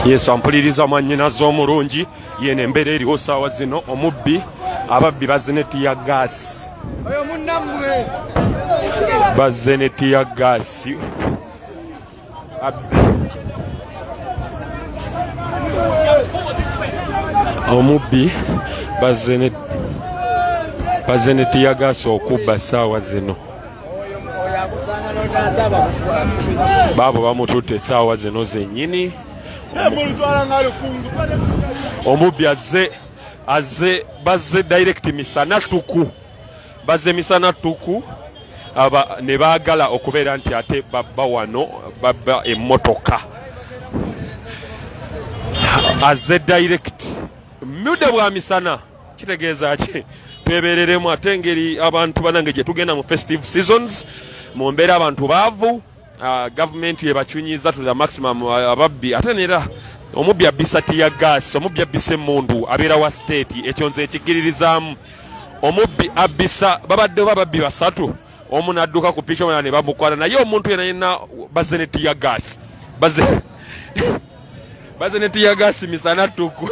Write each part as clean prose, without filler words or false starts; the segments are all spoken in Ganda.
Yesu ampuliriza mwannyinazo omulungi yene embeera eriwo saawa zino omubbi ababbi bazze ne tiya gaasi bazze ne tiya gaasi omubbi bazze ne tiya gaasi okubba saawa zino baabo bamututte saawa zino zennyini omubbi bazze direct misana tuku ne baagala okubeera nti ate babba wano babba emmotoka azze direct mude bwa misana kitegeeza ki twebereremu ate engeri abantu banange gye tugenda mu festive seasons mu mbeera abantu baavu gavumenti ebakyunyiza to the maximum ababbi ate nera omubbi abbisa tiya gaasi omubbi abbisa emmundu abeera wa state ekyo nze ekigiririzaamu omubbi abbisa babaddeho bababbi basatu omu n'adduka ku picha omulala ne bamukwata naye omuntu yenna bazze ne tiya gaasi bazze ne tiya gaasi misana tuku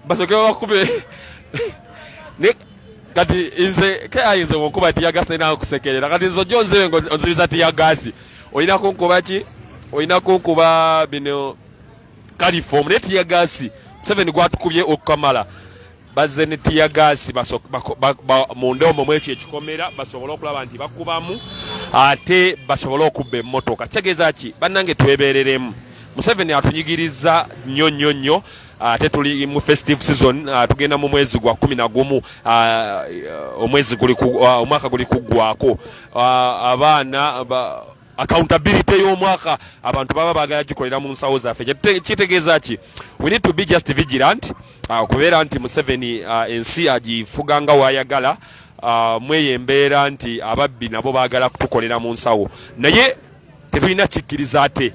basoke bakube kati nze ayinza okuba tiya gaasi nena kusekerera kati nze ojo nzewe onziriza tiya gaasi olina kunkuba ki olina kunkuba bino kalifomu naye tiya gaasi Museveni gwatukubye okukamala bazze ne tiya gaasi munda omwo mwekyo ekikomera basobole okulaba nti bakubamu ate basobole okubba emmotoka kitegeeza ki bannange twebereremu Museveni atunyigiriza nnyo ate tuli mu festive season tugenda mu mwezi gwa 11 omwezi omwaka guli kuggwako abaana accountability y'omwaka abantu baba baagala gikolera mu nsawo zaffe kitegeeza ki we need to be just vigilant okubeera nti Museveni ensi agifuga nga waayagala mweyo embeera nti ababbi nabo baagala kutukolera mu nsawo naye tetulina kikkiriza ate.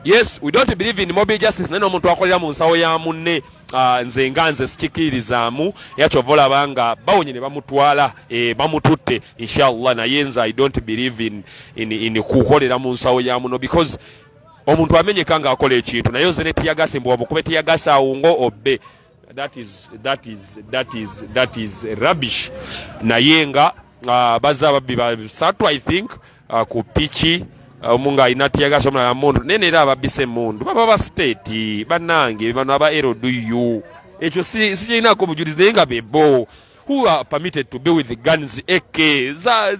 Yes, we don't believe in mobile justice naye omuntu akolera mu nsawo ya munne nze nga nze sikikirizaamu yakyova olabanga bawonye ne bamutwala bamututte inshallah naye nze I don't believe in kukolera mu nsawo ya muno because omuntu amenyeka nga akola ekintu naye oze ne tiyagasi mbwa bukube tiyagasi awungo obbe that is rubbish naye nga bazza ababbi basatu I think ku pichi omunga alina tiyagasi omulala mundu nene era ababbisa emmundu baba ba state bannange bano aba LDU ekyo sikirinako obujulizi naye nga bebo who are permitted to be with the guns AK za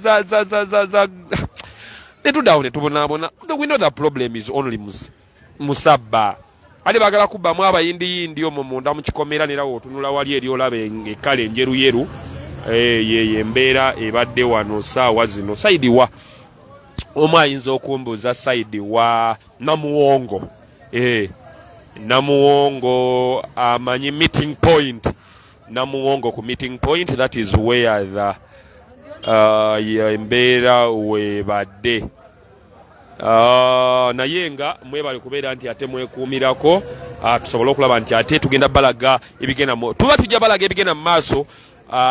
netudawo netubonaabona we know the problem is only musabba ali bagala kubbamu abayindiyindi omwo munda mu kikomera nera wotunula wali eri olaba ekkala enjeruyeru ye embeera ebadde wano saawa zino saidi wa omu ayinza okumbuuza saidi wa Namuwongo Namuwongo amanyi meeting point Namuwongo ku meeting point that is where the embeera webadde naye nga mwebale kubeera nti ate mwekuumirako tusobole okulaba nti ate tugenda balaga ebigenda tuba tujja balaga ebigenda mu maaso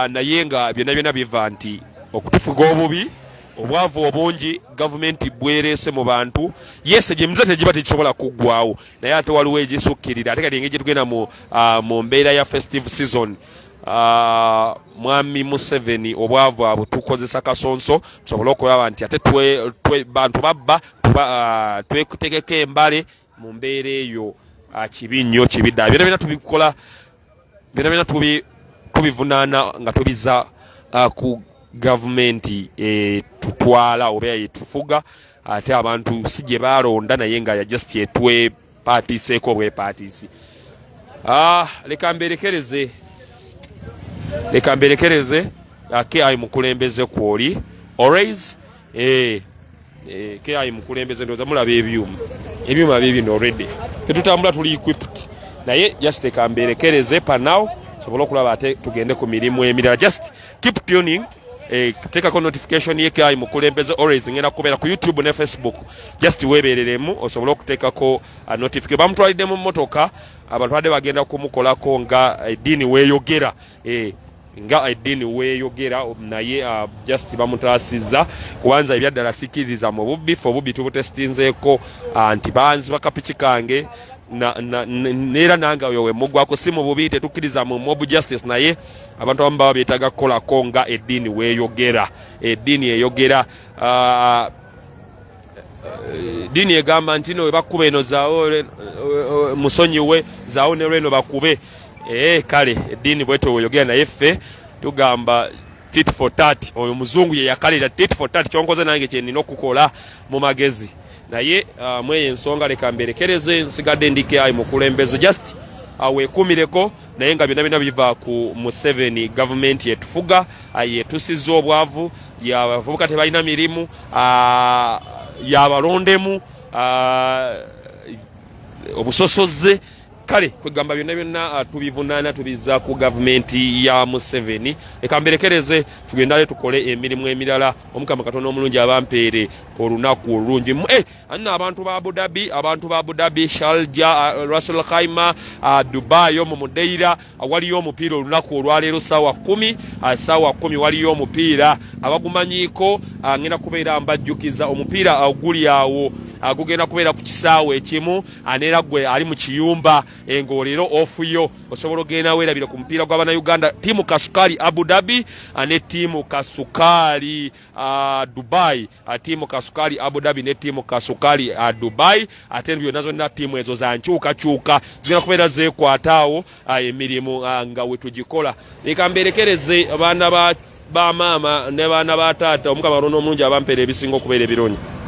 naye nga byonna biva nti okutufuga obubi obwavu obungi gavumenti bwereese mu bantu yese gyemuze tegiba tekisobola kuggwawo naye ate waliwo egisukkirira ate kati engeri gyetugenda mu mbeera ya festive season mwami Museveni obwavu abo tukozesa kasonso tusobole okulaba nti ate bantu babba twetegeka embale mu mbeera eyo kibi nnyo kibidda byonna tubikola byonna tubivunaana nga tubiza ku gavumenti tutwala oba yetufuga ate abantu si gye balonda naye nga just yetwepatiiseeko bwepatiisi leka mberekereze KI mukulembeze kwoli always KI mukulembeze ndoza mulaba ebyuma bibino already tetutambula tuli equipped naye just leka mberekereze panaw sobola okulaba ate tugende ku mirimu emirala just keep tuning tekako notification ye KI mukulembeze always ngenda kubeera ku YouTube ne Facebook just webereremu osobola okutekako notification bamutwalidde mu motoka abantu badde bagenda kumukolako nga edini weeyogera nga edini weeyogera naye just bamutaasizza kubanza ebyaddala sikiriza mu bubbi fe obubbi tubutestinzeeko nti banzi bakapiki kange neera nange oyo we muggwako si mu bubi tetukkiriza mu mob justice naye abantu abamu baba beetaaga kukolako nga eddiini weeyogera eddiini eyogera dini egamba nti no bakuba eno zaawo musonyiwe zaawo ne lweno bakube kale eddiini bwetyo weeyogera naye ffe tugamba tit for tat oyo muzungu ye yakalira tit for tat kyonkoze nange kyenina okukola mu magezi naye mweyo ensonga leka mberekereze nsigadde ndike mukulembeze just weekumireko naye nga byonna biva ku Museveni gavumenti yetufuga yetusiza obwavu yabavubuka tebalina mirimu yabalondemu obusosoze kale kwegamba byonna tubivunaana tubiza ku gavumenti ya Museveni leka mberekereze tugendale tukole emirimu emirala omukama Katonda omulungi abampeere olunaku olungi anna abantu ba Abu Dhabi Sharjah Ras Khaimah Dubai mu Mudeira waliyo omupiira olunaku olwaleero saawa 10 waliyo omupiira abagumanyiiko ngenda kubeera mbajjukiza omupiira oguli awo agugenda kubeera ku kisaawe ekimu aneera gwe ali mu kiyumba engolero ofuyo osobola ogenda weerabira ku mupiira gw'abana Uganda tiimu Kasukali Abu Dhabi ne tiimu Kasukali Dubai tiimu Kasukali Abu Dhabi ne tiimu Kasukali Dubai ate byonna zonna tiimu ezo za nkyukakyuka zigenda kubeera zeekwataawo emirimu nga we tugikola leka mberekereze abaana ba maama ne baana ba taata omukama Katonda omulungi abampeera ebisinga okubeera ebirungi.